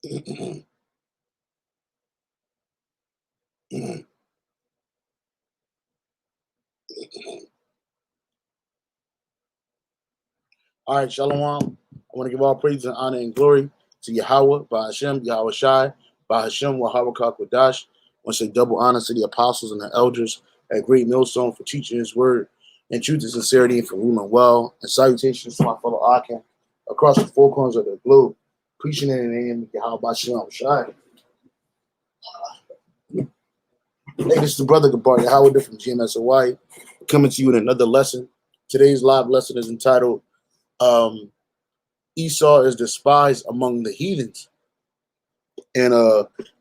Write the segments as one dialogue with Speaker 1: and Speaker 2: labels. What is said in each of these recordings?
Speaker 1: All right, Shalom. I want to give all praise and honor and glory to Yahweh, by Hashem, Yahweh Shai, by Hashem, Wahawah Kakwadash. I want to say double honor to the apostles and the elders at Great Millstone for teaching his word in truth and sincerity and for ruling well. And salutations to my fellow Akim across the four corners of the globe, preaching in the name of Yahweh by Hashem, Shai. Hey, this is the brother Gabar Yahweh from GMS Hawaii, coming to you in another lesson. Today's live lesson is entitled Esau is despised among the heathens. And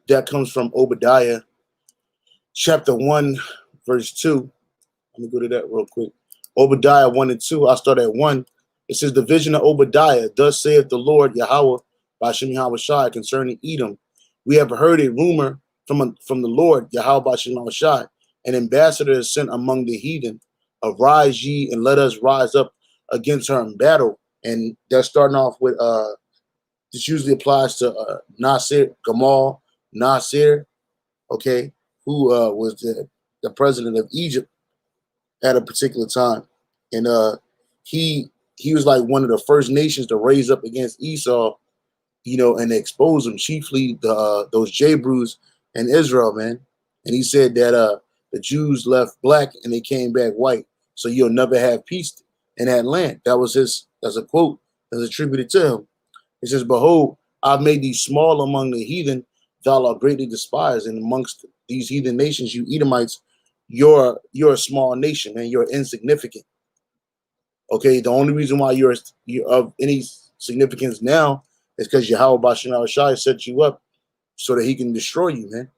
Speaker 1: that comes from Obadiah chapter 1, verse 2. Let me go to that real quick. Obadiah 1 and 2. I'll start at 1. It says, the vision of Obadiah, thus saith the Lord Yahweh by Hashem Yahweh Shai concerning Edom. We have heard a rumor from the Lord Yahweh by Hashem Yahweh Shai. An ambassador is sent among the heathen. Arise ye and let us rise up against her in battle. And that's starting off with this usually applies to Nasir Gamal Nasir, okay, who was the president of Egypt at a particular time. And he was like one of the first nations to raise up against Esau, you know, and expose them, chiefly those Jebrus and Israel, man. And he said that the Jews left black and they came back white, so you'll never have peace in that land. That was that's a quote that's attributed to him. It says, behold, I've made thee small among the heathen, thou art greatly despised. And amongst these heathen nations, you Edomites, you're a small nation and you're insignificant. Okay, the only reason why you're of any significance now is because Yahweh Bashan Shai set you up so that he can destroy you, man.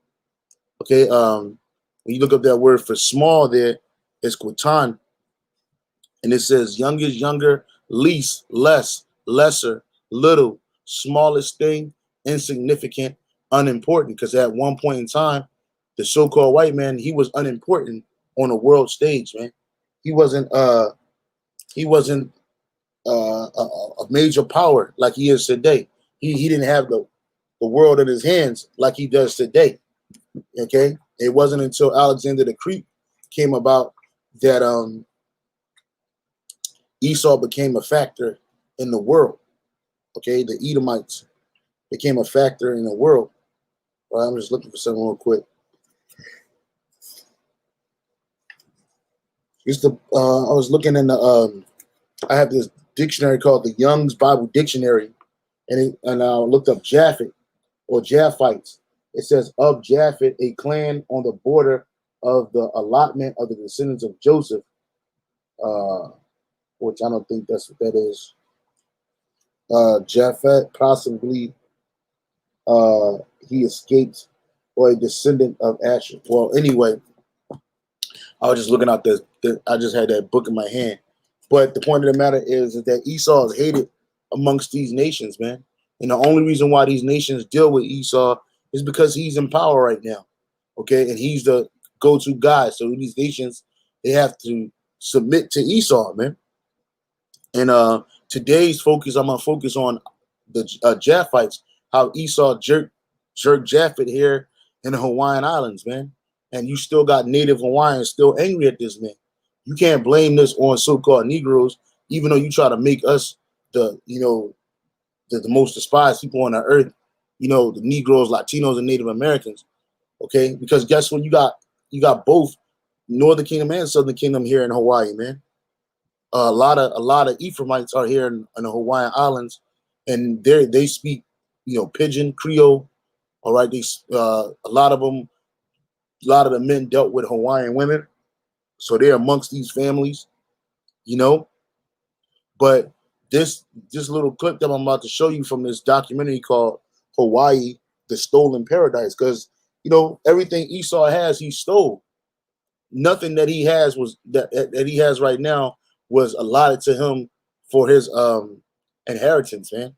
Speaker 1: Okay, when you look up that word for small there, it's Quatan. And it says youngest, younger, least, less, lesser, little, smallest thing, insignificant, unimportant. Because at one point in time, the so-called white man, he was unimportant on the world stage, man. He wasn't a major power like he is today. He didn't have the world in his hands like he does today. Okay, it wasn't until Alexander the Great came about that Esau became a factor in the world. Okay, the Edomites became a factor in the world. Well, I'm just looking for something real quick. I was looking in the I have this dictionary called the Young's Bible Dictionary, and I looked up Japhet or Japhites. It says of Japhet, a clan on the border of the allotment of the descendants of Joseph, which I don't think that's what that is. Japhet, possibly he escaped, or a descendant of Asher. Well, anyway, I was just looking out I just had that book in my hand. But the point of the matter is that Esau is hated amongst these nations, man. And the only reason why these nations deal with Esau is because he's in power right now. Okay, and he's the go-to guy. So these nations, they have to submit to Esau, man. And today's focus, I'm gonna focus on the Japhites, how Esau jerked Japhet here in the Hawaiian Islands, man. And you still got native Hawaiians still angry at this man. You can't blame this on so-called Negroes, even though you try to make us the most despised people on the earth, you know, the Negroes, Latinos, and Native Americans. Okay, because guess what? You got both Northern Kingdom and Southern Kingdom here in Hawaii, man. A lot of Ephraimites are here in the Hawaiian Islands, and they speak, you know, Pidgin Creole. All right, a lot of the men dealt with Hawaiian women, So they're amongst these families, you know. But this little clip that I'm about to show you from this documentary called Hawaii, the Stolen Paradise, because you know everything Esau has, he stole. Nothing that he has was that he has right now was allotted to him for his inheritance, man.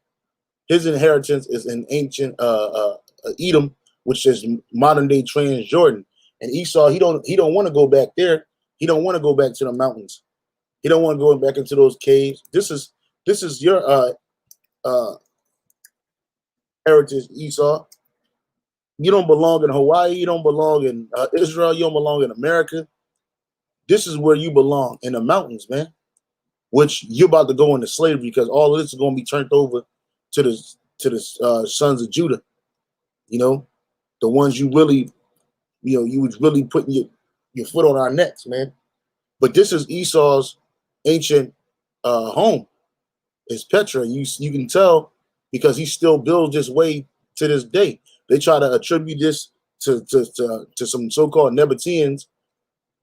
Speaker 1: His inheritance is in ancient Edom, which is modern day Transjordan. And Esau, he don't want to go back there. He don't want to go back to the mountains. He don't want to go back into those caves. This is your heritage, Esau. You don't belong in Hawaii. You don't belong in Israel. You don't belong in America. This is where you belong, in the mountains, man. Which you're about to go into slavery, because all of this is going to be turned over to the sons of Judah. You know, the ones you really, you was really putting your foot on our necks, man. But this is Esau's ancient home. It's Petra. You can tell because he still builds this way to this day. They try to attribute this to some so-called Nabateans,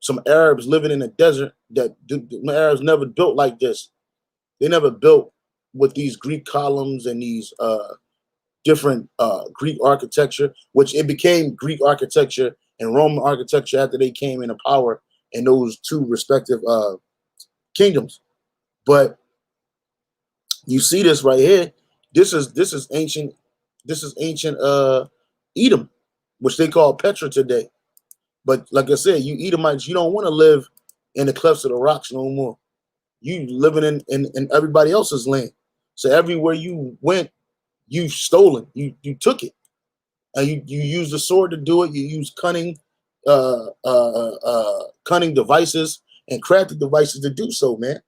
Speaker 1: some Arabs living in the desert, that the Arabs never built like this. They never built with these Greek columns and these different Greek architecture, which it became Greek architecture and Roman architecture after they came into power in those two respective kingdoms. But you see this right here. This is ancient. This is ancient Edom, which they call Petra today. But like I said, you Edomites, you don't want to live in the clefts of the rocks no more. You living in everybody else's land. So everywhere you went, you stolen. You took it, and you used the sword to do it. You used cunning devices and crafted devices to do so, man.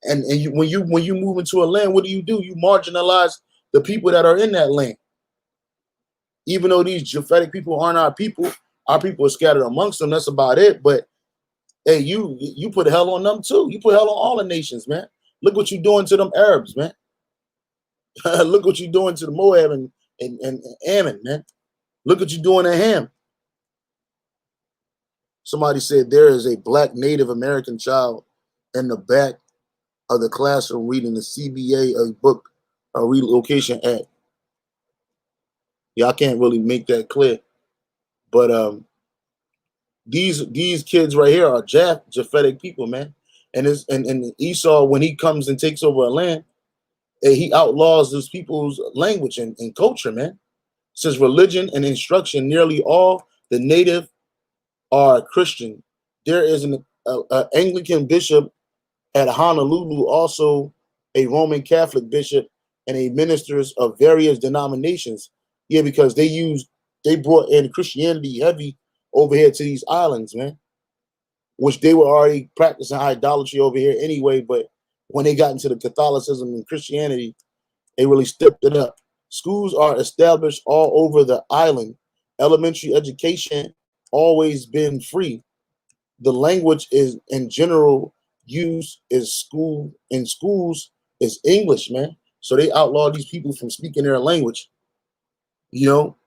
Speaker 1: And when you move into a land, what do? You marginalize the people that are in that land. Even though these Japhetic people aren't our people are scattered amongst them. That's about it. But hey, you put hell on them too. You put hell on all the nations, man. Look what you're doing to them Arabs, man. Look what you're doing to the Moab and Ammon, man. Look what you're doing to Ham. Somebody said there is a black Native American child in the back of the classroom reading the CBA book, a Relocation Act. Yeah, I can't really make that clear, but these kids right here are Japhetic people, man. And Esau, when he comes and takes over a land, he outlaws those people's language and culture, man. Since religion and instruction, nearly all the native are Christian. There is an Anglican bishop at Honolulu, also a Roman Catholic bishop, and a ministers of various denominations. Yeah, because they brought in Christianity heavy over here to these islands, man, which they were already practicing idolatry over here anyway. But when they got into the Catholicism and Christianity, they really stepped it up. Schools are established all over the island. Elementary education always been free. The language is in general use is schools is English, man. So they outlaw these people from speaking their language, you know.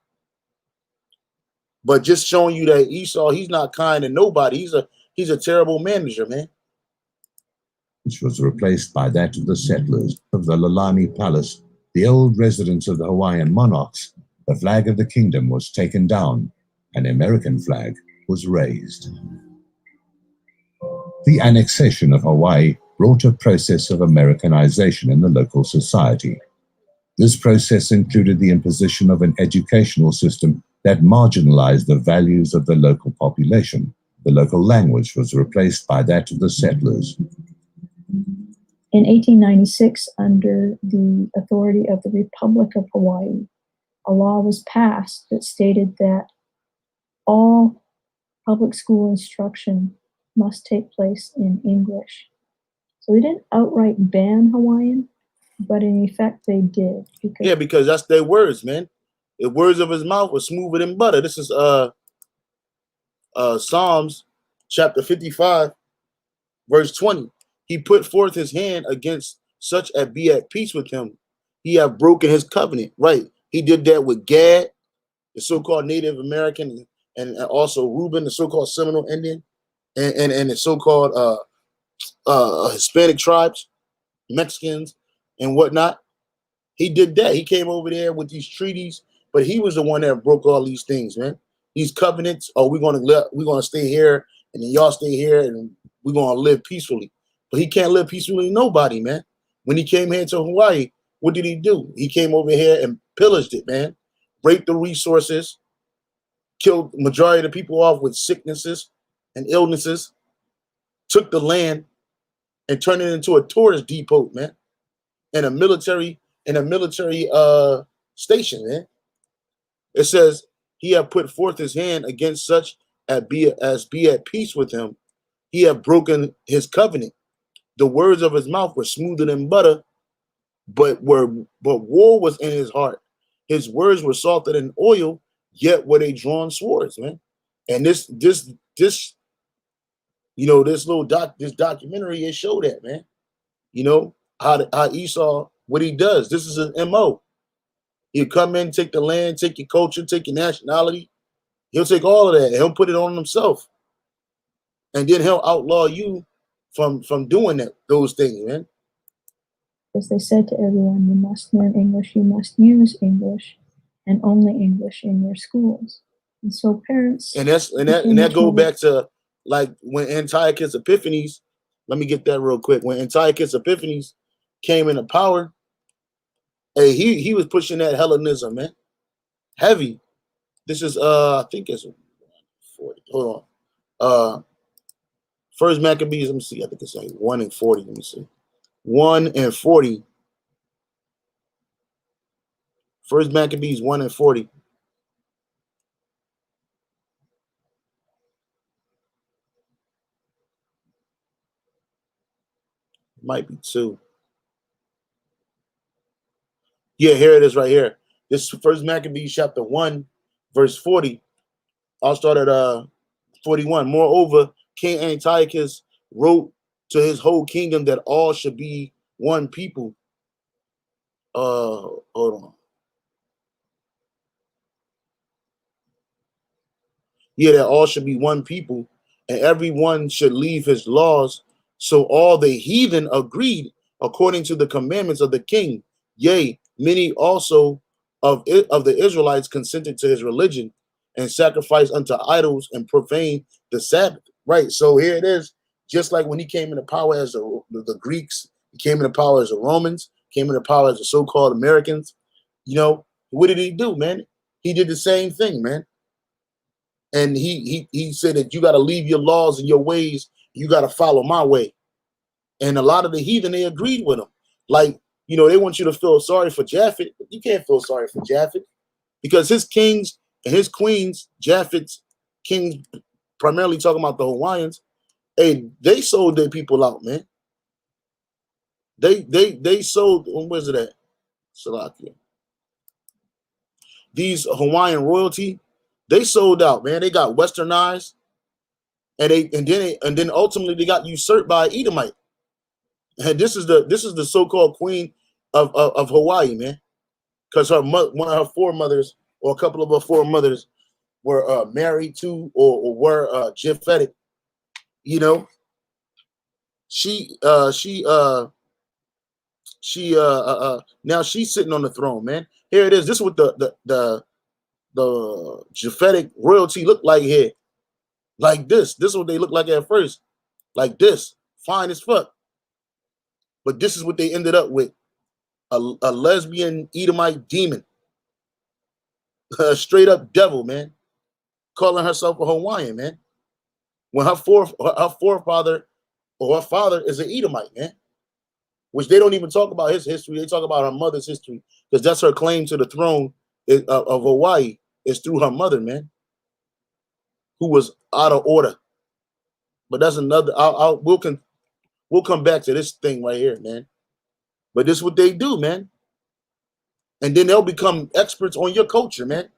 Speaker 1: But just showing you that Esau, he's not kind to nobody. He's a terrible manager, man.
Speaker 2: Which was replaced by that of the settlers of the Lalani Palace, the old residence of the Hawaiian monarchs. The flag of the kingdom was taken down. An American flag was raised. The annexation of Hawaii brought a process of Americanization in the local society. This process included the imposition of an educational system that marginalized the values of the local population. The local language was replaced by that of the settlers.
Speaker 3: In 1896, under the authority of the Republic of Hawaii, a law was passed that stated that all public school instruction must take place in English. So they didn't outright ban Hawaiian, but in effect they did.
Speaker 1: Because that's their words, man. The words of his mouth were smoother than butter. This is Psalms chapter 55, verse 20. He put forth his hand against such as be at peace with him. He have broken his covenant. Right. He did that with Gad, the so-called Native American, and also Reuben, the so-called Seminole Indian. and the so-called Hispanic tribes, Mexicans and whatnot. He did that. He came over there with these treaties, but he was the one that broke all these things, man. These covenants. Oh, we're gonna stay here, and then y'all stay here, and we're gonna live peacefully. But he can't live peacefully with nobody, man. When he came here to Hawaii, what did he do? He came over here and pillaged it, man. Raped the resources, killed the majority of the people off with sicknesses and illnesses, took the land and turned it into a tourist depot, man, and a military station, man. It says he had put forth his hand against such as be at peace with him. He had broken his covenant. The words of his mouth were smoother than butter, but war was in his heart. His words were softer than oil, yet were they drawn swords, man. And this this documentary, it showed that, man. You know, how Esau, what he does. This is his MO. He'll come in, take the land, take your culture, take your nationality. He'll take all of that and he'll put it on himself. And then he'll outlaw you from doing those things, man.
Speaker 3: As they said to everyone, you must learn English, you must use English, and only English in your schools. And so parents,
Speaker 1: and that go back to like when Antiochus Epiphanes. Let me get that real quick. When Antiochus Epiphanes came into power, hey, he was pushing that Hellenism, man, heavy. This is I think it's 40. Hold on. First Maccabees. Let me see. I think it's like 1 and 40. Let me see. 1 and 40. First Maccabees 1 and 40. Might be 2. Yeah, here it is right here. This First Maccabees chapter 1, verse 40. I'll start at 41. Moreover, King Antiochus wrote to his whole kingdom that all should be one people. Hold on. Yeah, that all should be one people, and everyone should leave his laws. So all the heathen agreed according to the commandments of the king. Yea, many also of the Israelites consented to his religion and sacrificed unto idols and profaned the Sabbath. Right. So here it is. Just like when he came into power as the Greeks, he came into power as the Romans, came into power as the so-called Americans. You know, what did he do, man? He did the same thing, man. And he said that you got to leave your laws and your ways. You got to follow my way. And a lot of the heathen, they agreed with him. Like, you know, they want you to feel sorry for Japhet. But you can't feel sorry for Japhet because his kings and his queens, Japhet's kings, primarily talking about the Hawaiians, hey, they sold their people out, man. They sold, where's it at? Salakia. These Hawaiian royalty, they sold out, man. They got westernized, and then ultimately they got usurped by Edomite. And this is the so-called queen of Hawaii, man, because one of her foremothers or a couple of her foremothers were married to or were Japhetic. You know, now she's sitting on the throne, man. Here it is. This is what the Japhetic royalty looked like here. Like this. This is what they looked like at first. Like this. Fine as fuck. But this is what they ended up with. A lesbian Edomite demon. A straight up devil, man. Calling herself a Hawaiian, man. When her forefather or her father is an Edomite, man. Which they don't even talk about his history. They talk about her mother's history. Because that's her claim to the throne of Hawaii. Is through her mother, man. Who was out of order. But that's another. We'll come back to this thing right here, man. But this is what they do, man. And then they'll become experts on your culture, man.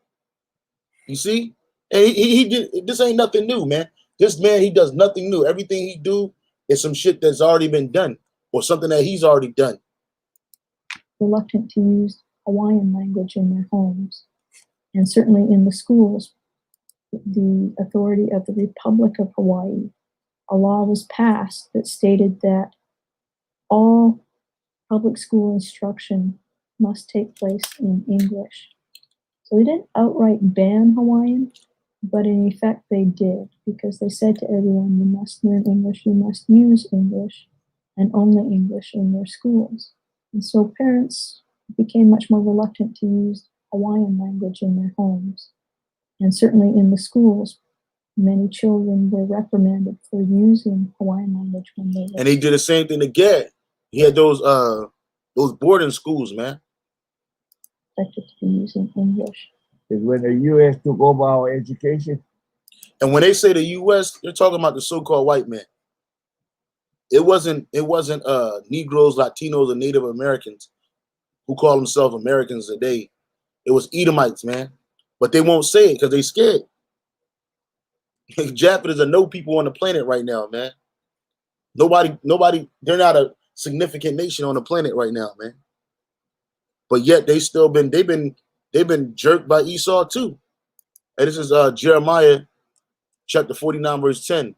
Speaker 1: You see? And he did. This ain't nothing new, man. This man, he does nothing new. Everything he do is some shit that's already been done or something that he's already done.
Speaker 3: Reluctant to use Hawaiian language in their homes, and certainly in the schools. The authority of the Republic of Hawaii a law was passed that stated that all public school instruction must take place in English. So they didn't outright ban Hawaiian, but in effect they did, because they said to everyone, you must learn English, you must use English, and only English in their schools. And so parents became much more reluctant to use Hawaiian language in their homes. And certainly in the schools, many children were reprimanded for using Hawaiian language when they were.
Speaker 1: And he did the same thing to Gad. He had those boarding schools, man.
Speaker 3: Expected to be using English.
Speaker 4: Is when the U.S. took over our education.
Speaker 1: And when they say the U.S., they're talking about the so-called white man. It wasn't Negroes, Latinos, or Native Americans who call themselves Americans today. It was Edomites, man. But they won't say it because they scared. Japanese are no people on the planet right now, man. Nobody, they're not a significant nation on the planet right now, man. But yet they've been jerked by Esau too. And this is Jeremiah chapter 49, verse 10.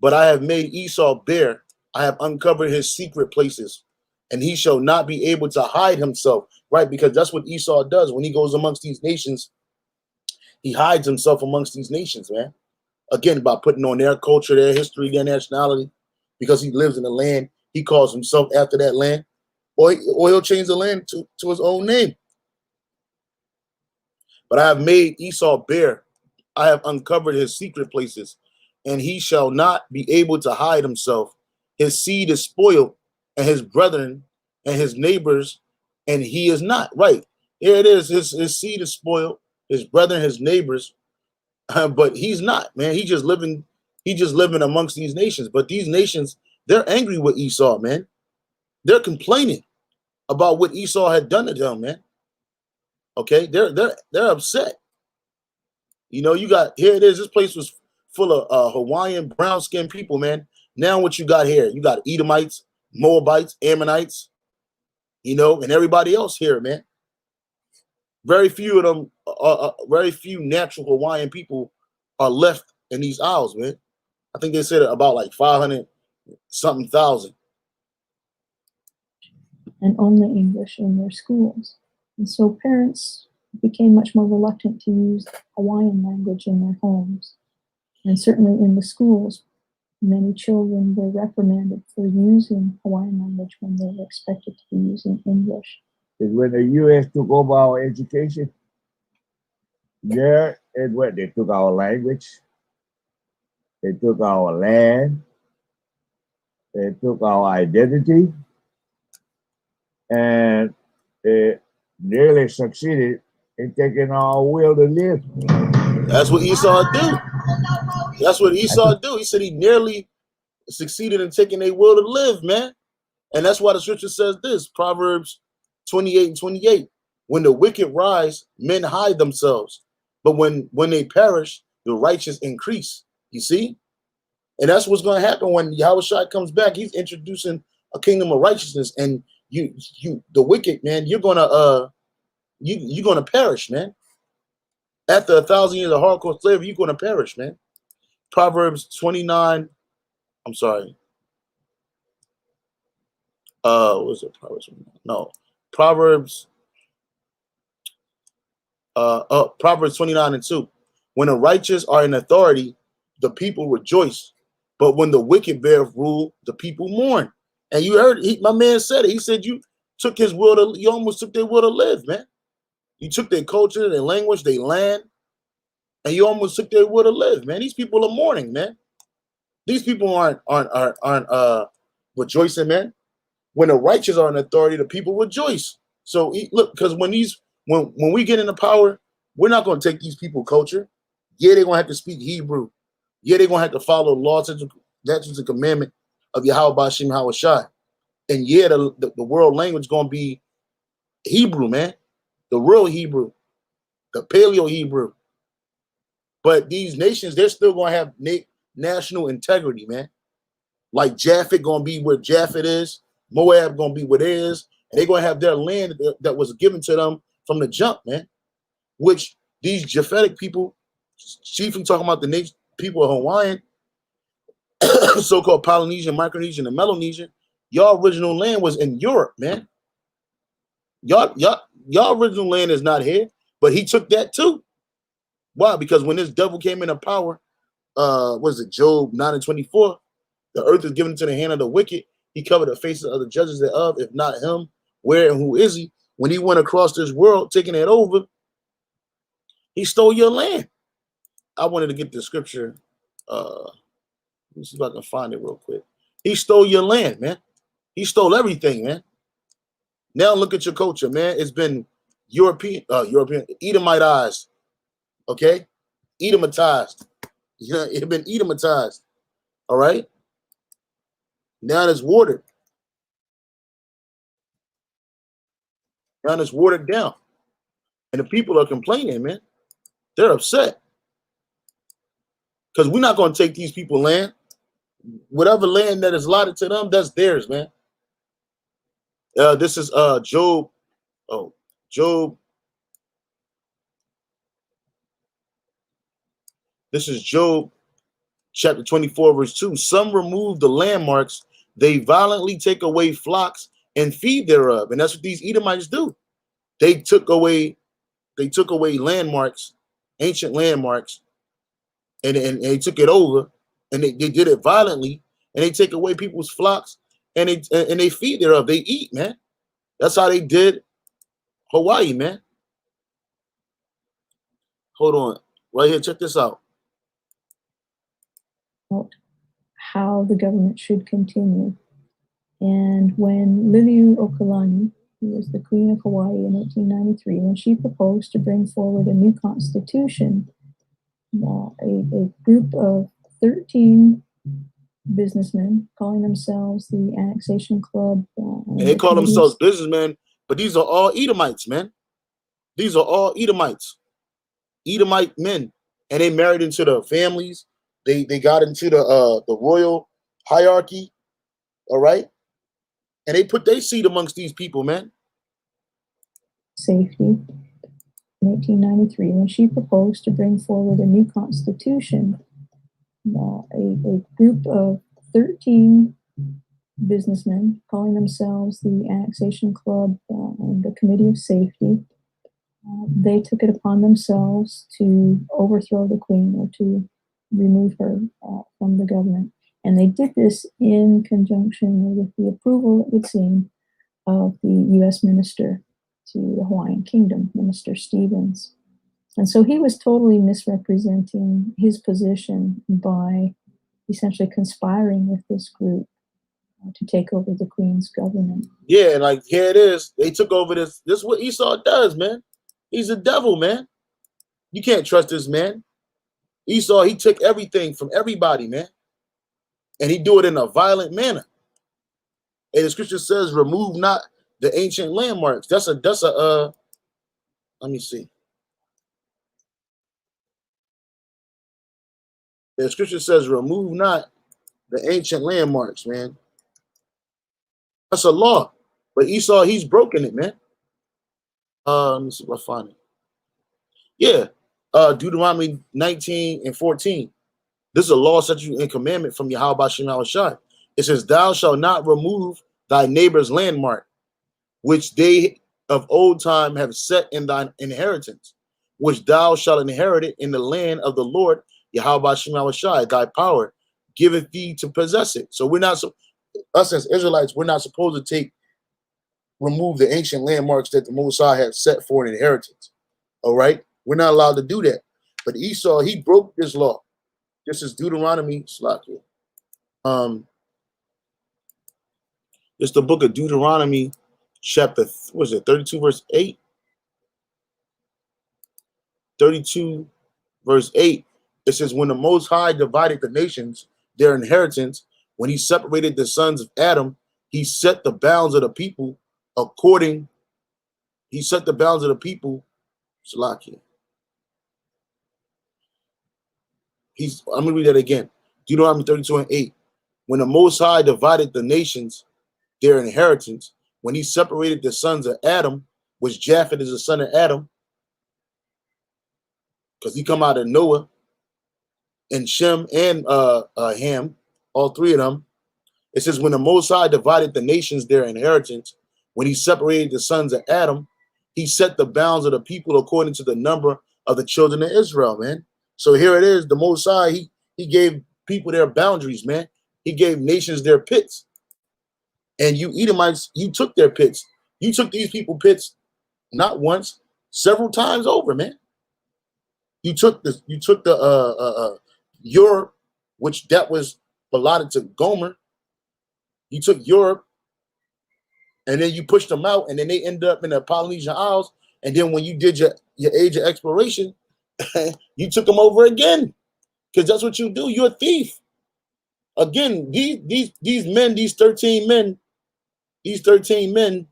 Speaker 1: But I have made Esau bare, I have uncovered his secret places, and he shall not be able to hide himself. Right? Because that's what Esau does when he goes amongst these nations. He hides himself amongst these nations, man. Again, by putting on their culture, their history, their nationality, because he lives in the land, he calls himself after that land, or he'll change the land to his own name. But I have made Esau bare, I have uncovered his secret places, and he shall not be able to hide himself. His seed is spoiled, and his brethren and his neighbors, and he is not. Right, here it is. His seed is spoiled, his brethren, his neighbors, but he's not, man. He's just living amongst these nations. But these nations, they're angry with Esau, man. They're complaining about what Esau had done to them, man. Okay, they're upset. You know, you got, here it is. This place was full of Hawaiian brown-skinned people, man. Now what you got here? You got Edomites, Moabites, Ammonites, you know, and everybody else here, man. Very few of them, very few natural Hawaiian people are left in these isles, man. I think they said about like 500-something thousand.
Speaker 3: And only English in their schools. And so parents became much more reluctant to use Hawaiian language in their homes. And certainly in the schools, many children were reprimanded for using Hawaiian language when they were expected to be using English.
Speaker 4: Is when the U.S. took over our education. There is what they took our language. They took our land. They took our identity. And they nearly succeeded in taking our will to live.
Speaker 1: That's what Esau do. That's what Esau do. He said he nearly succeeded in taking their will to live, man. And that's why the scripture says this, Proverbs 28:28. When the wicked rise, men hide themselves. But when they perish, the righteous increase. You see? And that's what's going to happen when Yahushua comes back. He's introducing a kingdom of righteousness. And you the wicked, man, you're gonna perish, man. After 1,000 years of hardcore slavery, you're gonna perish, man. Proverbs 29. I'm sorry. What was it? Proverbs 29:2. When the righteous are in authority, the people rejoice. But when the wicked bear rule, the people mourn. And you heard my man said it. He said you took his will to, you almost took their will to live, man. You took their culture, their language, their land, and you almost took their will to live, man. These people are mourning, man. These people aren't rejoicing, man. When the righteous are in authority, the people rejoice. So look, because when we get into power, we're not going to take these people culture. Yeah, they're going to have to speak Hebrew. Yeah, they're going to have to follow law, statutes, and commandment of Yahweh Bashim Hawashai. And yeah, the world language going to be Hebrew, man. The real Hebrew. The Paleo Hebrew. But these nations, they're still going to have national integrity, man. Like Japhet going to be where Japhet is. Moab going to be where it is. And they're going to have their land that was given to them from the jump, man. Which these Japhetic people, chiefly talking about the nation, people of Hawaiian, so-called Polynesian, Micronesian, and Melanesian, y'all original land was in Europe, man. Y'all original land is not here, but he took that too. Why? Because when this devil came into power, what is it, Job 9:24, the earth is given into the hand of the wicked. He covered the faces of the judges thereof. If not him, where and who is he? When he went across this world, taking it over, he stole your land. I wanted to get the scripture. Let me see if I can find it real quick. He stole your land, man. He stole everything, man. Now look at your culture, man. It's been European, Edomitized, okay? Edomitized. Yeah, it's been Edomitized, all right? Now it's watered. Now it's watered down. And the people are complaining, man. They're upset. Because we're not going to take these people land. Whatever land that is allotted to them, that's theirs, man. This is Job. Oh, Job. This is Job chapter 24, verse 2. Some remove the landmarks. They violently take away flocks and feed thereof. And that's what these Edomites do. They took away landmarks, ancient landmarks, and they took it over, and they did it violently, and they take away people's flocks, and they feed thereof. They eat, man. That's how they did Hawaii, man. Hold on. Right here, check this out.
Speaker 3: How the government should continue. And when Liliuokalani, who was the Queen of Hawaii in 1893, when she proposed to bring forward a new constitution, a group of 13 businessmen calling themselves the Annexation Club.
Speaker 1: And they call themselves businessmen, but these are all Edomites, man. These are all Edomites, Edomite men, and they married into the families. They got into the royal hierarchy, all right, and they put their seed amongst these people, man.
Speaker 3: Safety in 1893, when she proposed to bring forward a new constitution. A group of 13 businessmen calling themselves the Annexation Club and the Committee of Safety, they took it upon themselves to overthrow the Queen, or to remove her from the government. And they did this in conjunction with the approval, it would seem, of the U.S. minister to the Hawaiian Kingdom, Minister Stevens. And so he was totally misrepresenting his position by essentially conspiring with this group to take over the Queen's government.
Speaker 1: Yeah, and like here it is. They took over this. This is what Esau does, man. He's a devil, man. You can't trust this man. Esau, he took everything from everybody, man. And he do it in a violent manner. And the scripture says, remove not the ancient landmarks. That's a let me see. The scripture says, remove not the ancient landmarks, man. That's a law. But Esau, he's broken it, man. Let me see if I find it. Yeah. Deuteronomy 19:14. This is a law, statute, and commandment from Yahweh Shem Shai. It says, thou shalt not remove thy neighbor's landmark, which they of old time have set in thine inheritance, which thou shalt inherit it in the land of the Lord Yahweh Shem Shai, thy power giveth thee to possess it. So we're not, us as Israelites, we're not supposed to remove the ancient landmarks that the Most High have set for an inheritance. All right? We're not allowed to do that. But Esau, he broke this law. This is Deuteronomy, Slakia. It's the book of Deuteronomy, chapter, what is it, 32, verse 8? 32, verse 8. It says, when the Most High divided the nations, their inheritance, when he separated the sons of Adam, he set the bounds of the people according, Slakia. I'm going to read that again. Deuteronomy 32:8. When the Most High divided the nations, their inheritance, when he separated the sons of Adam, which Japheth is the son of Adam, because he come out of Noah, and Shem and Ham all three of them. It says, when the Most High divided the nations their inheritance, when he separated the sons of Adam, he set the bounds of the people according to the number of the children of Israel, man. So here it is, the Most High, he gave people their boundaries, man. He gave nations their pits. And you Edomites, you took their pits. You took these people pits not once, several times over, man. You took the Europe, which that was allotted to Gomer. You took Europe, and then you pushed them out, and then they end up in the Polynesian Isles. And then when you did your age of exploration, you took them over again, because that's what you do. You're a thief. Again, these men, these 13 men. These 13 men,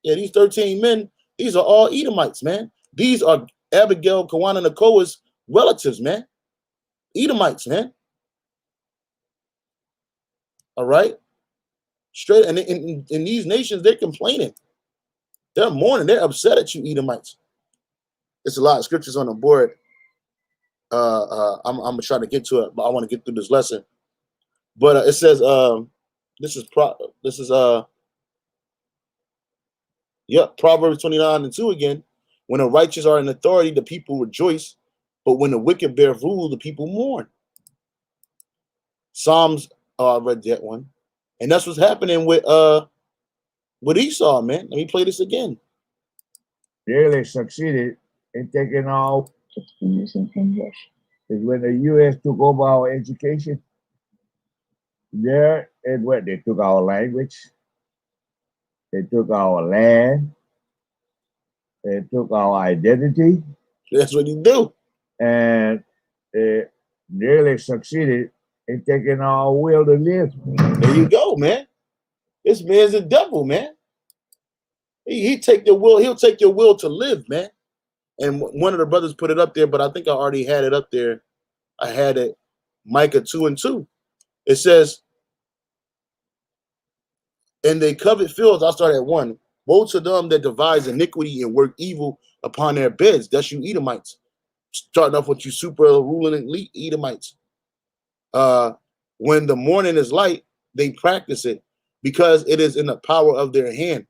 Speaker 1: yeah, these 13 men, these are all Edomites, man. These are Abigail, Kawana, and Nakoa's relatives, man. Edomites, man. All right? Straight, and in these nations, they're complaining. They're mourning. They're upset at you, Edomites. There's a lot of scriptures on the board. I'm trying to get to it, but I want to get through this lesson. But it says, Proverbs 29:2 again. When the righteous are in authority, the people rejoice, but when the wicked bear rule, the people mourn. Psalms, I read that one, and that's what's happening with Esau, man. Let me play this again.
Speaker 4: Really succeeded in taking all.
Speaker 3: Using English.
Speaker 4: Is when the U.S. took over our education. There and what they took our language, they took our land, they took our identity.
Speaker 1: That's what you do.
Speaker 4: And they nearly succeeded in taking our will to live.
Speaker 1: There you go, man. This man's a devil, man. He take your will, he'll take your will to live, man. And one of the brothers put it up there, but I think I already had it up there. I had it, Micah 2:2. It says, and they covet fields. I'll start at 1. Woe to them that devise iniquity and work evil upon their beds. That's you Edomites. Starting off with you super ruling elite Edomites. When the morning is light, they practice it because it is in the power of their hand.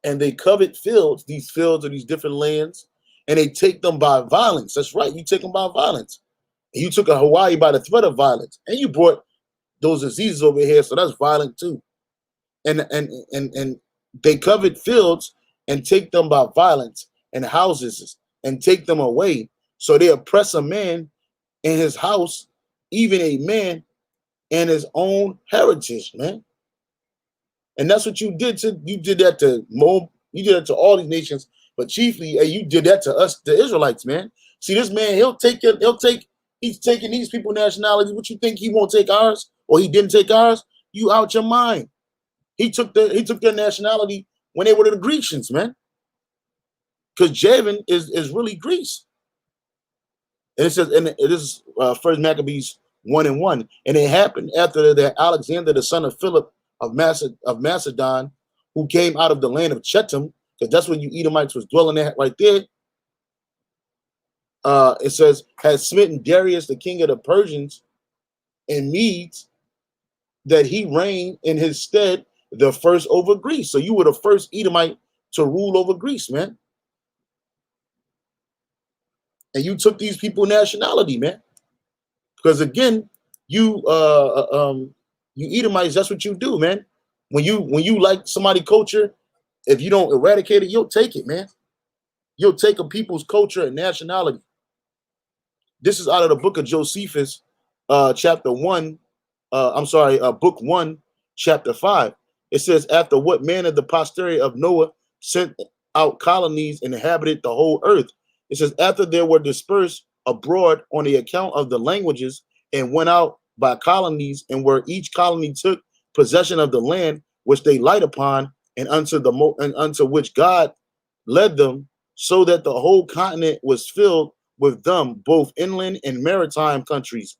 Speaker 1: And they covet fields, these fields or these different lands, and they take them by violence. That's right. You take them by violence. And you took a Hawaii by the threat of violence. And you brought those diseases over here, so that's violent too. And they covet fields and take them by violence, and houses and take them away. So they oppress a man in his house, even a man in his own heritage, man. And that's what you did that to Moab, you did that to all these nations, but chiefly you did that to us, the Israelites, man. See, this man, he's taking these people nationalities. What you think he won't take ours, or he didn't take ours? You out your mind. He took their nationality when they were the Grecians, man. Because Javan is really Greece. And it says, and it is First Maccabees 1:1, and it happened after that Alexander, the son of Philip of Macedon, who came out of the land of Chetam, because that's where you Edomites was dwelling at right there. It says, had smitten Darius, the king of the Persians and Medes, that he reigned in his stead the first over Greece. So you were the first Edomite to rule over Greece, man. And you took these people nationality, man. Because again, you Edomites, that's what you do, man. When you like somebody culture, if you don't eradicate it, you'll take it, man. You'll take a people's culture and nationality. This is out of the book of Josephus, chapter 1. Book 1, chapter 5. It says, after what manner the posterity of Noah sent out colonies and inhabited the whole earth. It says, after there were dispersed abroad on the account of the languages and went out by colonies, and where each colony took possession of the land which they light upon, and unto which God led them, so that the whole continent was filled with them, both inland and maritime countries.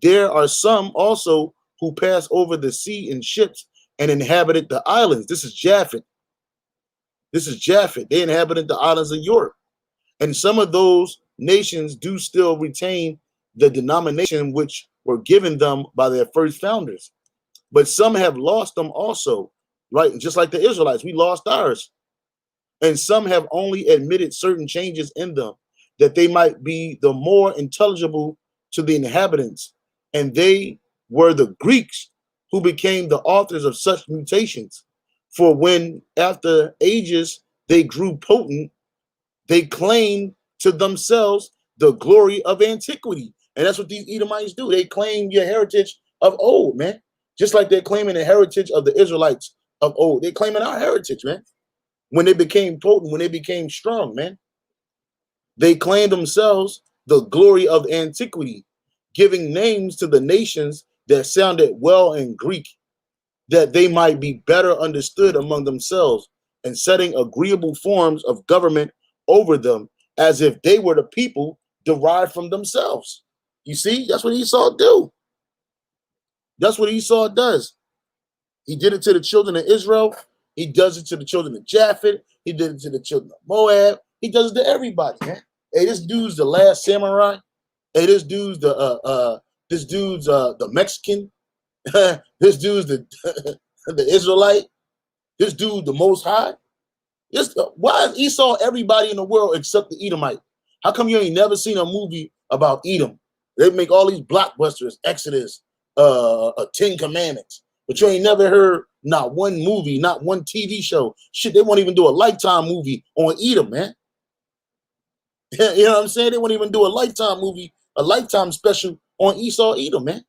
Speaker 1: There are some also who passed over the sea in ships and inhabited the islands. This is Japhet. They inhabited the islands of Europe. And some of those nations do still retain the denomination which were given them by their first founders. But some have lost them also, right? Just like the Israelites, we lost ours. And some have only admitted certain changes in them, that they might be the more intelligible to the inhabitants. And they were the Greeks who became the authors of such mutations. For when after ages they grew potent, they claimed to themselves the glory of antiquity. And that's what these Edomites do. They claim your heritage of old, man. Just like they're claiming the heritage of the Israelites of old. They're claiming our heritage, man. When they became potent, when they became strong, man. They claimed themselves the glory of antiquity, giving names to the nations that sounded well in Greek, that they might be better understood among themselves, and setting agreeable forms of government over them, as if they were the people derived from themselves. You see, that's what Esau do. That's what Esau does. He did it to the children of Israel. He does it to the children of Japheth. He did it to the children of Moab. He does it to everybody, man. Hey, this dude's the last samurai. Hey, this dude's the Mexican. This dude's the Israelite. This dude the Most High. Why is Esau everybody in the world except the Edomite? How come you ain't never seen a movie about Edom? They make all these blockbusters, Exodus, 10 Commandments, but you ain't never heard not one movie, not one TV show. Shit, they won't even do a Lifetime movie on Edom, man. You know what I'm saying? They won't even do a Lifetime movie, a Lifetime special on Esau Edom, man.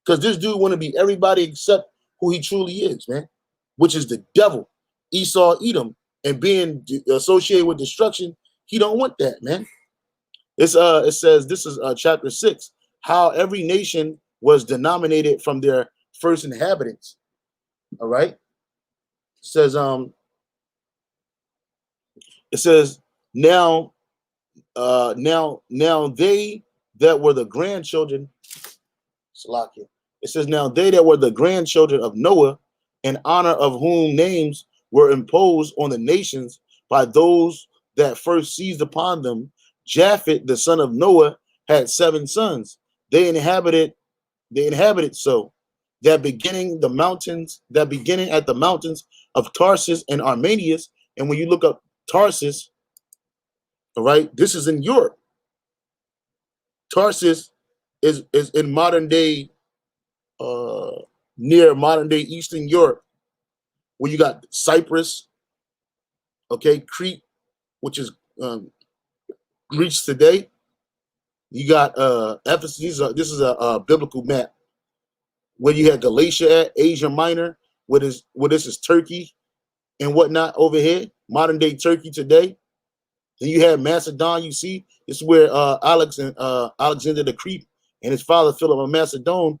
Speaker 1: Because this dude want to be everybody except who he truly is, man, which is the devil, Esau Edom, and being associated with destruction. He don't want that, man. It says, this is chapter 6, how every nation was denominated from their first inhabitants. All right. It says now they that were the grandchildren, Salakia. It says, now they that were the grandchildren of Noah, in honor of whom names were imposed on the nations by those that first seized upon them. Japheth, the son of Noah, had 7 sons. They inhabited so that beginning at the mountains of Tarsus and Armenius. And when you look up Tarsus, all right, this is in Europe. Tarsus is in modern day, near modern day Eastern Europe, where you got Cyprus, okay, Crete, which is Greece today. You got Ephesus. This is a biblical map where you had Galatia at, Asia Minor, where this is Turkey and whatnot over here, modern day Turkey today. Then you have Macedon. You see, this is where Alexander the Great and his father Philip of Macedon,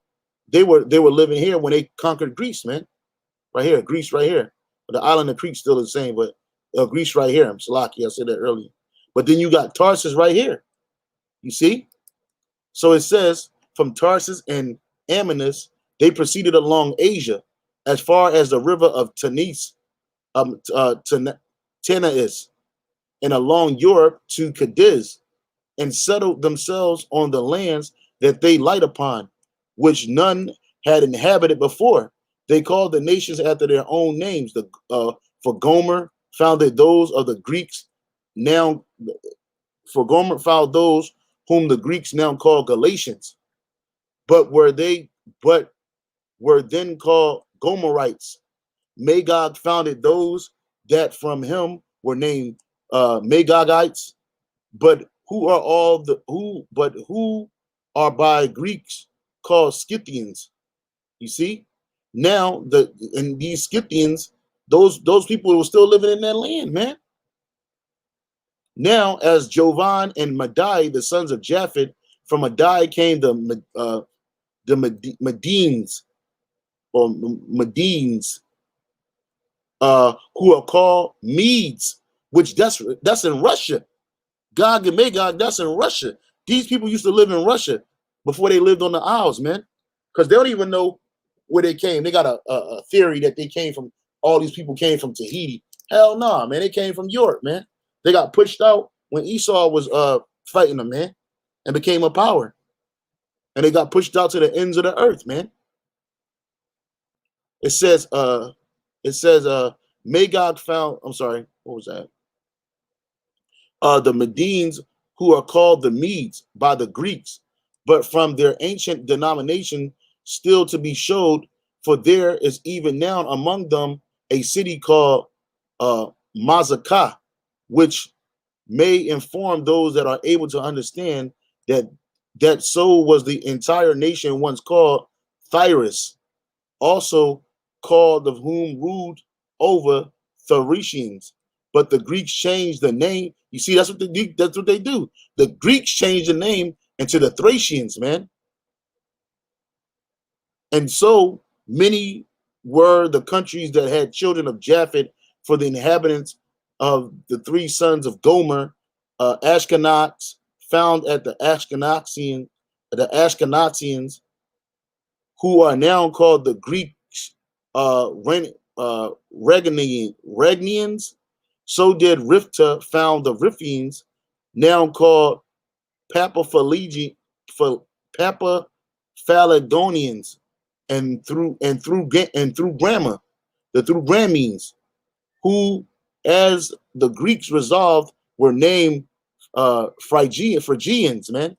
Speaker 1: they were living here when they conquered Greece, man. Right here, Greece, right here. But the island of Crete still the same, but Greece right here. I'm Salaki, I said that earlier. But then you got Tarsus right here. You see? So it says from Tarsus and Amanus, they proceeded along Asia as far as the river of Tanais, Tanais, and along Europe to Cadiz, and settled themselves on the lands that they light upon, which none had inhabited before. They called the nations after their own names. For Gomer founded those of the Greeks. For Gomer found those whom the Greeks now call Galatians, but were then called Gomerites. Magog founded those that from him were named Magogites, but who are by Greeks called Scythians. You see, now these Scythians, those people were still living in that land, man. Now, as Jovan and Madai, the sons of Japheth, from Madai came the Medines, who are called Medes, which that's in Russia. Gog and Magog, that's in Russia. These people used to live in Russia before they lived on the Isles, man, because they don't even know where they came. They got a theory that they came from, all these people came from Tahiti. Hell no, man, they came from Europe, man. They got pushed out when Esau was fighting them, man, and became a power. and they got pushed out to the ends of the earth, man. It says, Magog found, I'm sorry, what was that? The Medes, who are called the Medes by the Greeks, but from their ancient denomination still to be showed, for there is even now among them a city called Mazakah, which may inform those that are able to understand that so was the entire nation once called Thyrus, also called of whom ruled over Thracians. But the Greeks changed the name. You see, that's what they do. The Greeks changed the name into the Thracians, man. And so many were the countries that had children of Japhet for the inhabitants of the three sons of Gomer, Ashkenaz, found at the Ashkenazians, who are now called the Greeks, Regnians. So did Rifta found the Riphians, now called Papaphalagonians, and through grammar, the through Grammines, who, as the Greeks resolved, were named Phrygians, man.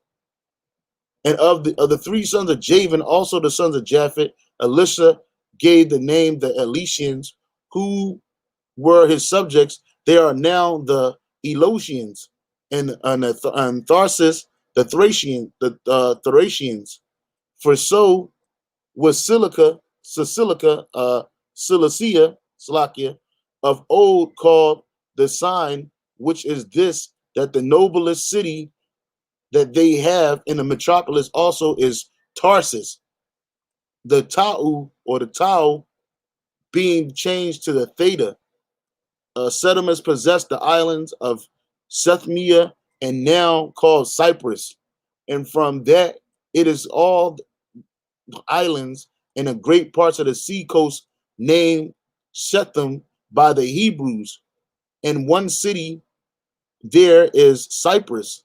Speaker 1: And of the three sons of Javan, also the sons of Japhet, Elisha gave the name the Elishans, who were his subjects. They are now the Elosians, and Tharsis the Thracians. For so was Cilicia, Cilicia of old called the sign, which is this, that the noblest city that they have in the metropolis also is Tarsus. The Tau, or the Tau, being changed to the Theta. Settlements possessed the islands of Sethmia and now called Cyprus. And from that, it is all islands and the great parts of the sea coast named Shechem by the Hebrews. And one city there is Cyprus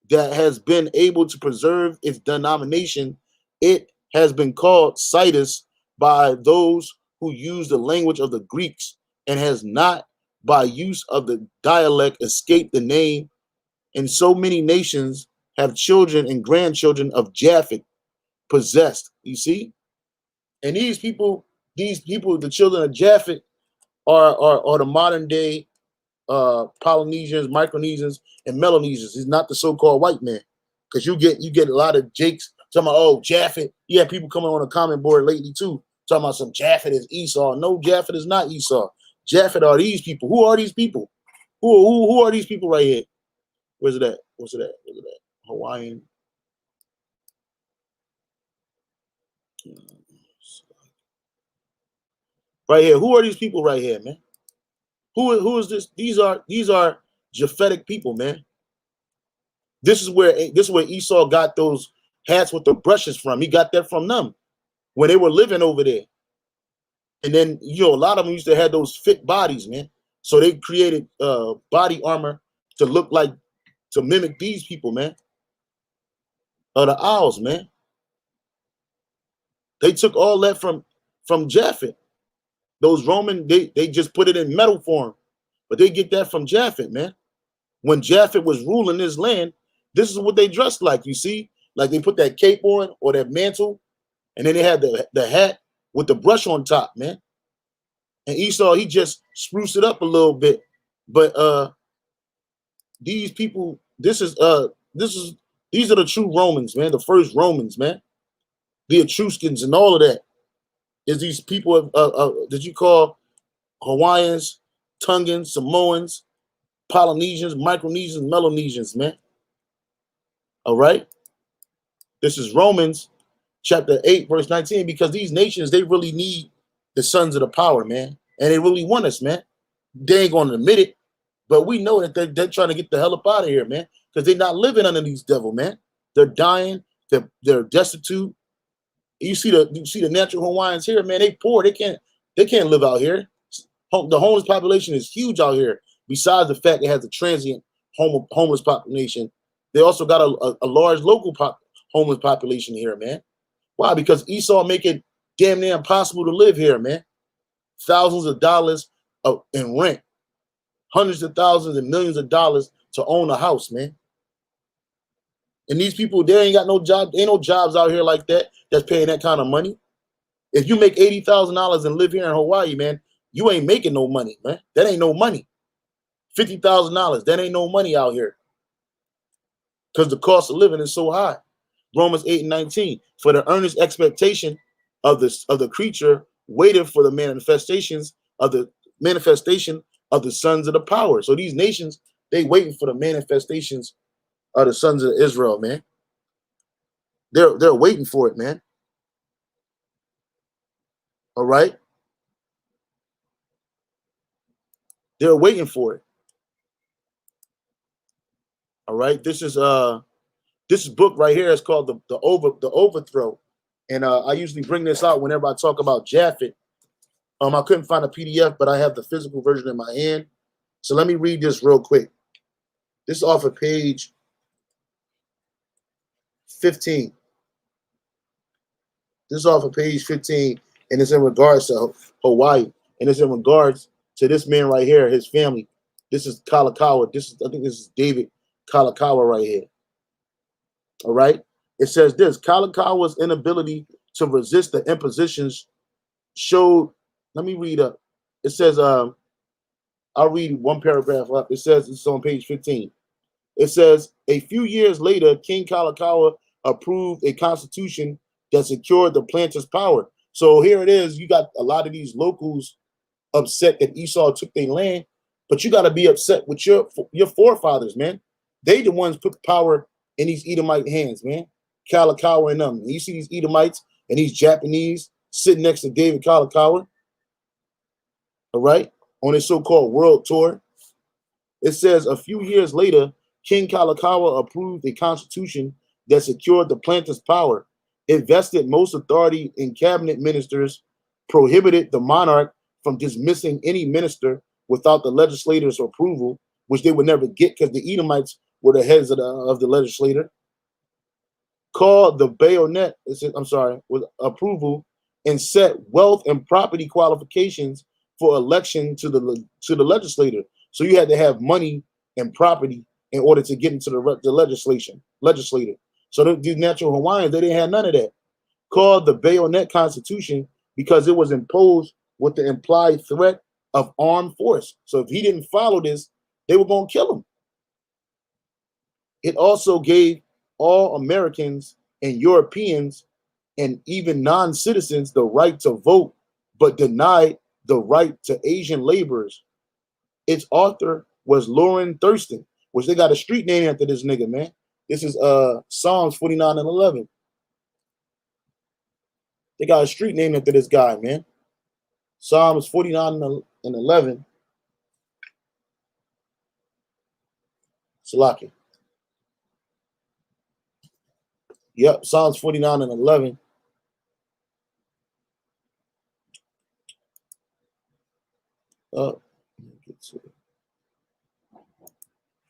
Speaker 1: that has been able to preserve its denomination. It has been called Citus by those who use the language of the Greeks, and has not by use of the dialect escaped the name. And so many nations have children and grandchildren of Japhet possessed. You see? And these people, the children of Japhet are the modern day Polynesians, Micronesians, and Melanesians. He's not the so-called white man, because you get a lot of Jakes talking about, oh, Japhet. You have people coming on the comment board lately too, talking about some Japhet is Esau. No, Japhet is not Esau. Japhet are these people. Who are these people? Who are these people right here? Where's it at? What's it at? Where's it at? Hawaiian. Right here. Who are these people right here, man? Who is this? These are Japhetic people, man. This is where Esau got those hats with the brushes from. He got that from them when they were living over there. And then, a lot of them used to have those fit bodies, man. So they created body armor to mimic these people, man. The owls, man. They took all that from Japhet. Those Roman, they just put it in metal form, but they get that from Japhet, man. When Japhet was ruling this land, this is what they dressed like. You see, like they put that cape on or that mantle, and then they had the hat with the brush on top, man. And Esau, he just spruced it up a little bit. But these people, these are the true Romans, man. The first Romans, man. The Etruscans and all of that is these people that you call Hawaiians, Tongans, Samoans, Polynesians, Micronesians, Melanesians, man. All right. This is Romans chapter 8, verse 19, because these nations, they really need the sons of the power, man. And they really want us, man. They ain't going to admit it, but we know that they're trying to get the hell up out of here, man, because they're not living under these devil, man. They're dying. They're destitute. You see the natural Hawaiians here, man. They poor. They can't live out here. The homeless population is huge out here. Besides the fact it has a transient homeless population, they also got a large local homeless population here, man. Why? Because Esau make it damn near impossible to live here, man. Thousands of dollars in rent, hundreds of thousands and millions of dollars to own a house, man. And these people, they ain't got no job. Ain't no jobs out here like that that's paying that kind of money. If you make $80,000 and live here in Hawaii, man, you ain't making no money, man. That ain't no money. $50,000, that ain't no money out here. Because the cost of living is so high. Romans 8:19. For the earnest expectation of the creature waited for the manifestation of the sons of the power. So these nations, they waiting for the manifestations of the sons of Israel, man. They're waiting for it, man. All right. They're waiting for it. All right. This book right here is called the Overthrow. And I usually bring this out whenever I talk about Japhet. I couldn't find a PDF, but I have the physical version in my hand. So let me read this real quick. This is off of page 15. This is off of page 15, and it's in regards to Hawaii, and it's in regards to this man right here, his family. This is Kalakaua. I think this is David Kalakaua right here. All right. It says this: Kalakaua's inability to resist the impositions showed. Let me read up. It says, I'll read one paragraph up. It says, it's on page 15. It says, a few years later, King Kalakaua approved a constitution that secured the planters' power. So here it is. You got a lot of these locals upset that Esau took their land, but you got to be upset with your forefathers, man. They the ones put power in these Edomite hands, man. Kalakaua and them. And you see these Edomites and these Japanese sitting next to David Kalakaua, all right, on his so-called world tour. It says, a few years later, King Kalakaua approved a constitution that secured the planters' power. It vested most authority in cabinet ministers, prohibited the monarch from dismissing any minister without the legislator's approval, which they would never get because the Edomites were the heads of the legislator. Called the bayonet, with approval, and set wealth and property qualifications for election to the legislator. So you had to have money and property in order to get into the legislator. So these natural Hawaiians, they didn't have none of that. Called the bayonet constitution because it was imposed with the implied threat of armed force. So if he didn't follow this, they were going to kill him. It also gave all Americans and Europeans and even non-citizens the right to vote, but denied the right to Asian laborers. Its author was Lauren Thurston, which they got a street name after this nigga, man. This is Psalms 49:11. They got a street name after this guy, man. Psalms 49:11. Salaki. Yep, Psalms 49:11.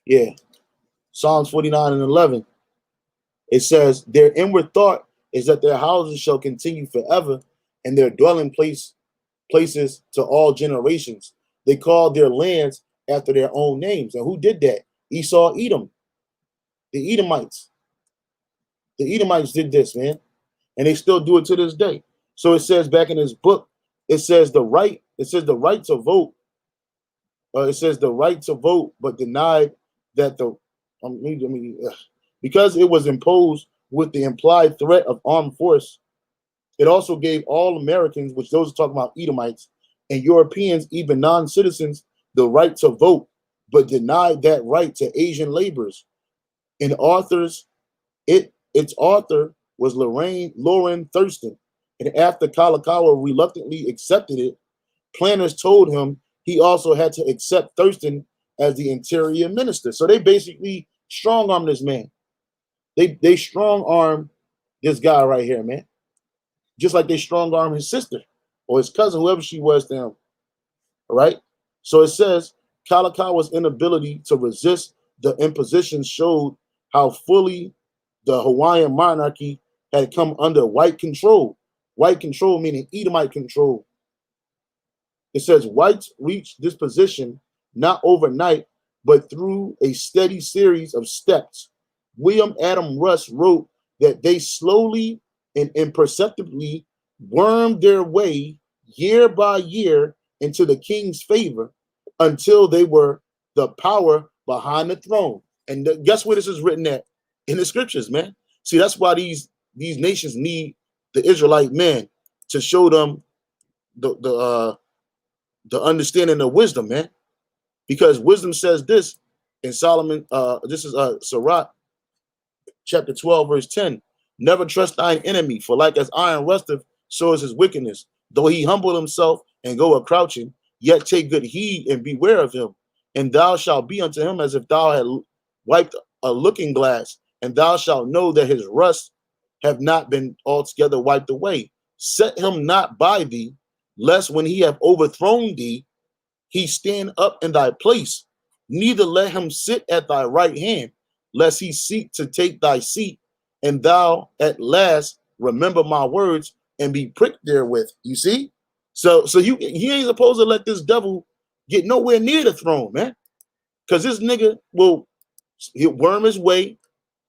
Speaker 1: Yeah, Psalms 49:11. It says, their inward thought is that their houses shall continue forever, and their dwelling places to all generations. They called their lands after their own names. And who did that? Esau, Edom. The Edomites. The Edomites did this, man. And they still do it to this day. So it says back in this book, it says the right to vote. It says the right to vote, but denied that because it was imposed with the implied threat of armed force. It also gave all Americans, which those are talking about Edomites, and Europeans, even non-citizens, the right to vote, but denied that right to Asian laborers. And its author was Lauren Thurston. And after Kalakaua reluctantly accepted it, planners told him he also had to accept Thurston as the interior minister. So they basically strong-armed this man. They strong-armed this guy right here, man. Just like they strong-armed his sister or his cousin, whoever she was to him. All right? So it says, Kalakaua's inability to resist the imposition showed how fully the Hawaiian monarchy had come under white control. White control meaning Edomite control. It says whites reached this position not overnight, but through a steady series of steps. William Adam Russ wrote that they slowly and imperceptibly wormed their way year by year into the king's favor until they were the power behind the throne. And guess where this is written at? In the scriptures, man. See, that's why these nations need the Israelite man to show them the understanding of wisdom, man. Because wisdom says this in Solomon, this is Sirach, chapter 12, verse 10. Never trust thine enemy, for like as iron rusteth, so is his wickedness. Though he humble himself and go a crouching, yet take good heed and beware of him. And thou shalt be unto him as if thou had wiped a looking glass, and thou shalt know that his rust have not been altogether wiped away. Set him not by thee, lest when he have overthrown thee, he stand up in thy place. Neither let him sit at thy right hand, lest he seek to take thy seat, and thou at last remember my words and be pricked therewith. You see? So he ain't supposed to let this devil get nowhere near the throne, man. Because this nigga he'll worm his way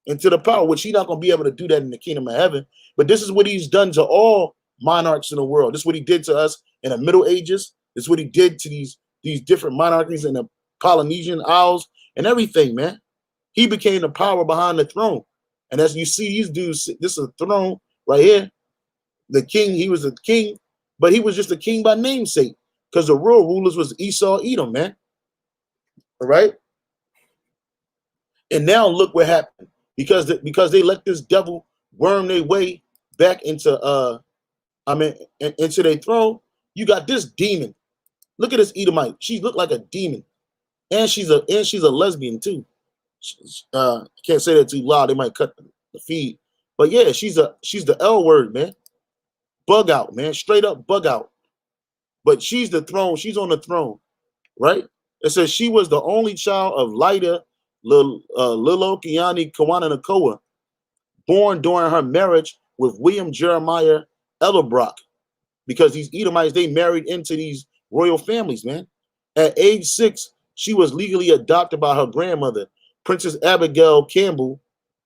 Speaker 1: into the power, which he's not going to be able to do that in the kingdom of heaven. But this is what he's done to all monarchs in the world. This is what he did to us in the Middle Ages. This is what he did to these different monarchies in the Polynesian Isles and everything, man. He became the power behind the throne. And as you see these dudes, this is a throne right here. The king, he was a king, but he was just a king by namesake, because the real rulers was Esau, Edom, man. All right. And now look what happened, because they let this devil worm their way back into into their throne. You got this demon. Look at this Edomite. She looked like a demon, and she's a lesbian too. Can't say that too loud. They might cut the feed. But yeah, she's the L word, man. Bug out, man. Straight up bug out. But she's the throne. She's on the throne, right? It says she was the only child of Lida Lilokiani Kawana Nakoa, born during her marriage with William Jeremiah Ellerbrock, because these Edomites, they married into these royal families, man. At age 6, she was legally adopted by her grandmother, Princess Abigail Campbell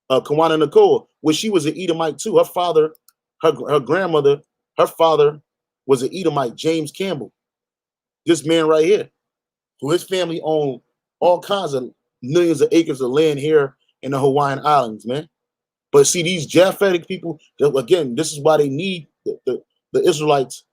Speaker 1: Kawana Nakoa, which she was an Edomite too. Her father, her grandmother, her father was an Edomite, James Campbell. This man right here, who his family owned all kinds of millions of acres of land here in the Hawaiian Islands, man. But see, these Japhetic people, again, this is why they need the Israelites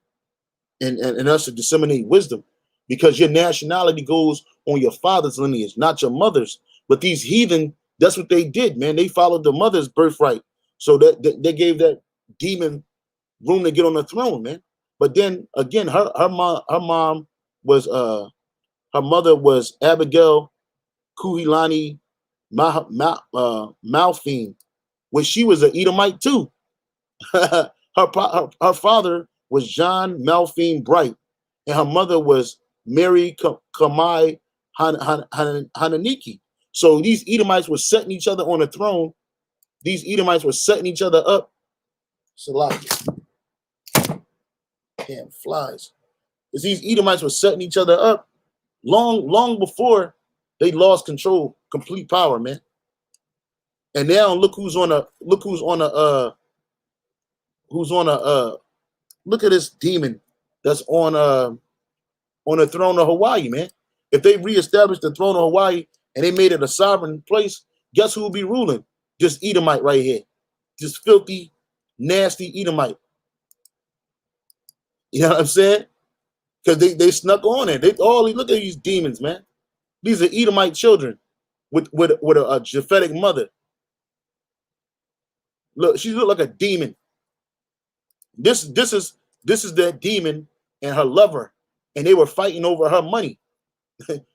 Speaker 1: and us to disseminate wisdom, because your nationality goes on your father's lineage, not your mother's. But these heathen, that's what they did, man. They followed the mother's birthright. So that they gave that demon room to get on the throne, man. But then again, her mom was her mother was Abigail Kuhilani Malphine, which she was an Edomite too. her father was John Malphine Bright, and her mother was Mary Kamai Hananiki. So these Edomites were setting each other on the throne. These Edomites were setting each other up. Salakia. Damn flies. Because these Edomites were setting each other up long before they lost control, complete power, man. And now look at this demon that's on the throne of Hawaii, man. If they reestablished the throne of Hawaii and they made it a sovereign place, guess who will be ruling? This Edomite right here. This filthy, nasty Edomite. You know what I'm saying? Because they snuck on it. Look at these demons, man. These are Edomite children with a Japhetic mother. Look, she looked like a demon. This is that demon and her lover, and they were fighting over her money.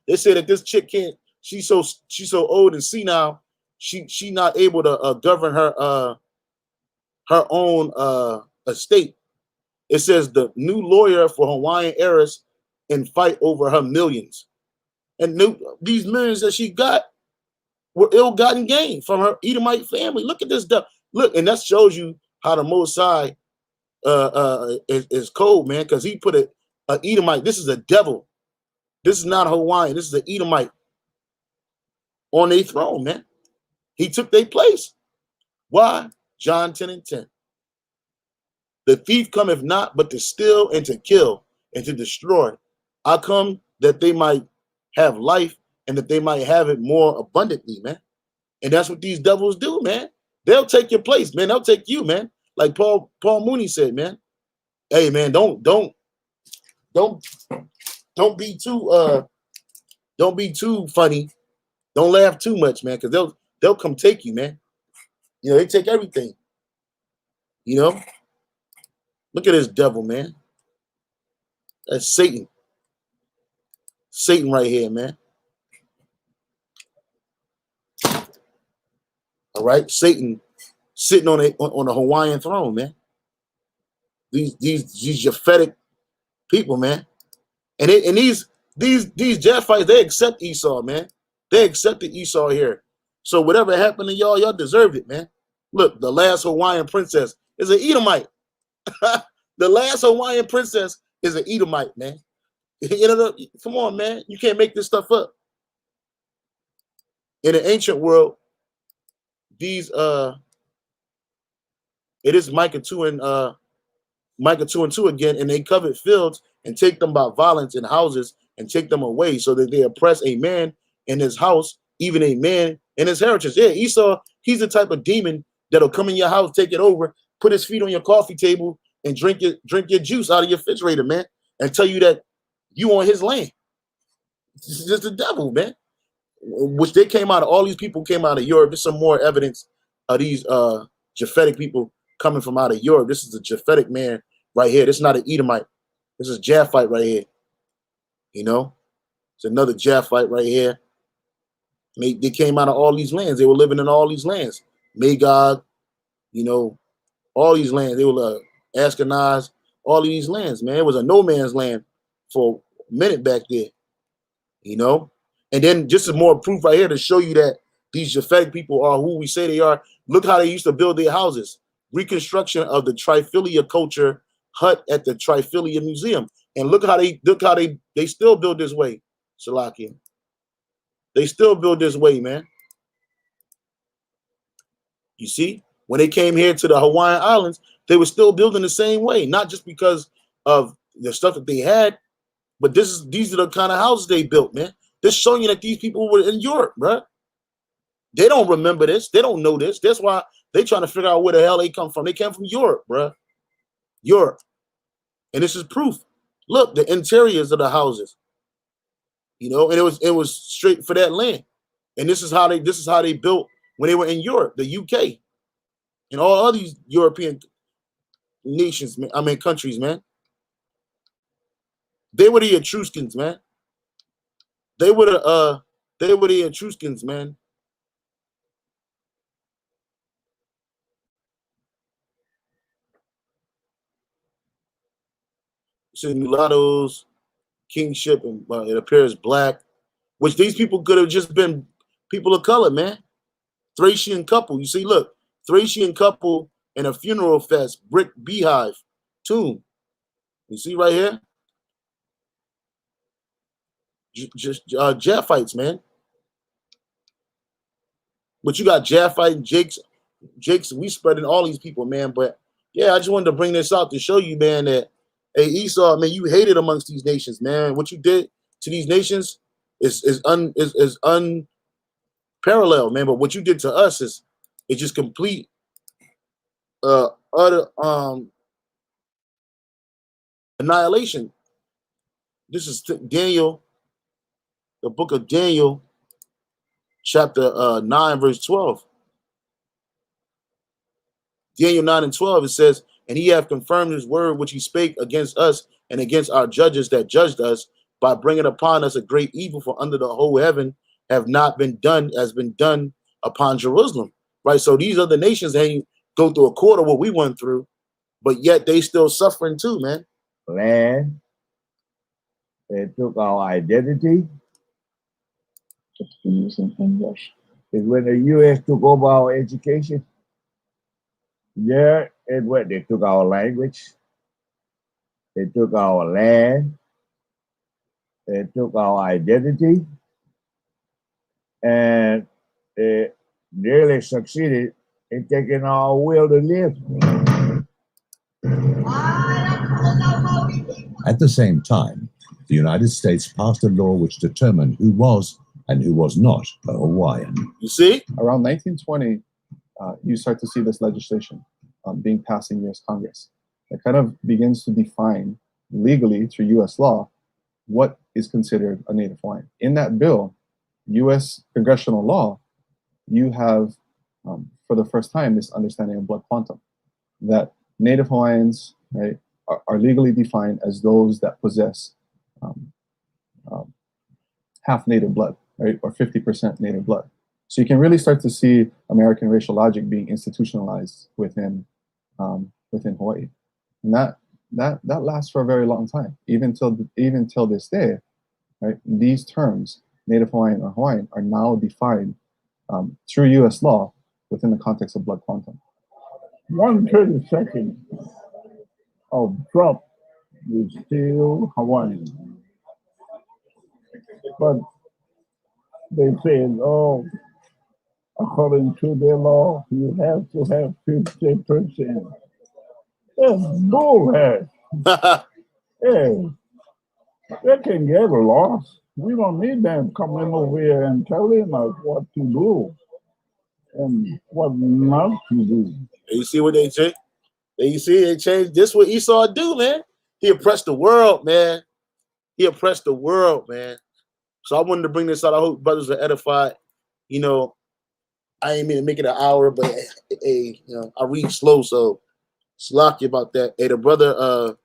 Speaker 1: They say that this chick can't. She's so old and senile. She not able to govern her own estate. It says the new lawyer for Hawaiian heiress and fight over her millions. And these millions that she got, were ill-gotten gain from her Edomite family. Look at this stuff. Look, and that shows you how the Most High is cold, man, because he put a Edomite. This is a devil. This is not Hawaiian. This is an Edomite on their throne, man. He took their place. Why? John 10 and 10. The thief cometh not but to steal and to kill and to destroy. I come that they might have life and that they might have it more abundantly, man. And that's what these devils do, man. They'll take your place, man. They'll take you, man. Like Paul Mooney said, man. Hey, man, don't be too funny. Don't laugh too much, man, because they'll come take you, man. You know, they take everything. You know? Look at this devil, man. That's Satan. Satan right here, man. All right, Satan sitting on a Hawaiian throne, man. These Japhetic people, man, and these Japhites, they accept Esau, man. They accepted Esau here. So whatever happened to y'all deserved it, man. Look, the last Hawaiian princess is an Edomite. The last Hawaiian princess is an Edomite, man. You know, come on, man. You can't make this stuff up. In the ancient world, these it is Micah 2 and 2 again, and they covet fields and take them by violence in houses and take them away, so that they oppress a man in his house, even a man in his heritage. Yeah, Esau, he's the type of demon that'll come in your house, take it over, put his feet on your coffee table, and drink your juice out of your refrigerator, man, and tell you that you on his land. This is just the devil, man. Which they came out of, all these people came out of Europe. There's some more evidence of these Japhetic people coming from out of Europe. This is a Japhetic man right here. This is not an Edomite. This is Japhite right here. You know, it's another Japhite right here. They came out of all these lands. They were living in all these lands. Magog, you know, all these lands. They were Ashkenaz, all of these lands, man. It was a no man's land for a minute back there, you know. And then just some more proof right here to show you that these Japhetic people are who we say they are. Look how they used to build their houses. Reconstruction of the Triphylia culture hut at the Triphylia Museum. And look how they still build this way, Shalakia. They still build this way, man. You see, when they came here to the Hawaiian Islands, they were still building the same way, not just because of the stuff that they had, but these are the kind of houses they built, man. This showing you that these people were in Europe, bro. They don't remember this. They don't know this. That's why they trying to figure out where the hell they come from. They came from Europe, bro. Europe. And this is proof. Look, the interiors of the houses. You know, and it was straight for that land. And this is how they built when they were in Europe, the UK, and all other European nations, man. I mean countries, man. They were the Etruscans, man. They were the Etruscans, man. So mulattoes, kingship, and it appears black, which these people could have just been people of color, man. Thracian couple. You see, look, Thracian couple in a funeral fest, brick beehive tomb. You see right here? Just Japhites, man. But you got Japhite and Jakes, we spreading all these people, man. But yeah, I just wanted to bring this out to show you, man, that hey, Esau, man, you hated amongst these nations, man. What you did to these nations is unparalleled, man. But what you did to us is just complete utter annihilation. This is Daniel, the book of Daniel, chapter 9, verse 12. Daniel 9 and 12, it says, and he hath confirmed his word which he spake against us and against our judges that judged us, by bringing upon us a great evil, for under the whole heaven have not been done as been done upon Jerusalem. Right? So these other nations ain't go through a quarter what we went through, but yet they still suffering too, man.
Speaker 4: Land. They took our identity.
Speaker 3: Just be using English.
Speaker 4: is when the U.S. took over our education. There and what they took our language, they took our land, they took our identity, and they nearly succeeded in taking our will to live.
Speaker 2: At the same time, the United States passed a law which determined who was and who was not a Hawaiian.
Speaker 1: You see?
Speaker 5: Around 1920, you start to see this legislation being passed in U.S. Congress. It kind of begins to define legally through U.S. law what is considered a Native Hawaiian. In that bill, U.S. congressional law, you have, for the first time, this understanding of blood quantum, that Native Hawaiians, right, are legally defined as those that possess half Native blood, right, or 50% Native blood. So you can really start to see American racial logic being institutionalized within Hawaii, and that lasts for a very long time, even till this day, right? These terms, Native Hawaiian or Hawaiian, are now defined through U.S. law within the context of blood quantum.
Speaker 6: 1/32 of Trump is still Hawaiian, but they said, oh, according to their law, you have to have 50%. That's bullhead. Hey, they can get lost. We don't need them coming over here and telling us what to do and what not to do.
Speaker 1: You see what they changed? You see they changed. This is what Esau do, man. He oppressed the world, man. He oppressed the world, man. So I wanted to bring this out. I hope brothers are edified. You know, I ain't mean to make it an hour, but hey, you know, I read slow, so slack about that. Hey, the brother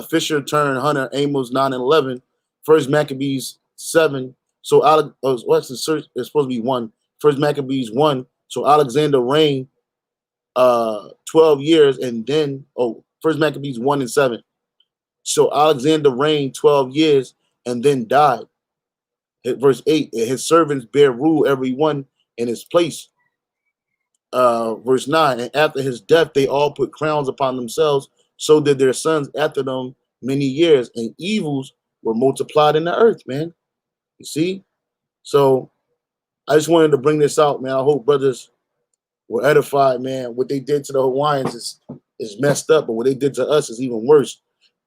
Speaker 1: Fisher turned Hunter, Amos 9:11, First Maccabees 7. So what's the search? It's supposed to be 1. First Maccabees 1. So Alexander reigned 12 years, and then First Maccabees 1 and 7. So Alexander reigned 12 years and then died. Verse 8, his servants bear rule every one in his place. Verse 9, and after his death, they all put crowns upon themselves. So did their sons after them many years, and evils were multiplied in the earth, man. You see? So I just wanted to bring this out, man. I hope brothers were edified, man. What they did to the Hawaiians is messed up, but what they did to us is even worse.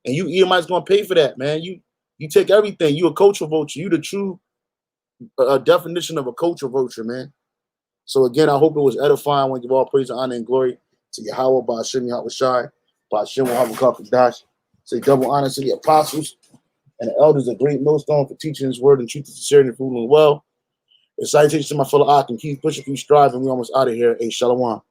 Speaker 1: And you Edomites gonna pay for that, man. You take everything. You a cultural vulture. You the true definition of a cultural vulture, man. So again, I hope it was edifying. I want to give all praise, honor, and glory to Yahweh, Ba'ashem Yahushai, Ba'ashem Wahabakakadash. Say double honor to the apostles and the elders, a great millstone for teaching his word and truth and sincerity and ruling well. A citation to my fellow Ak and keep pushing, keep striving. We almost out of here. Hey, Shalom.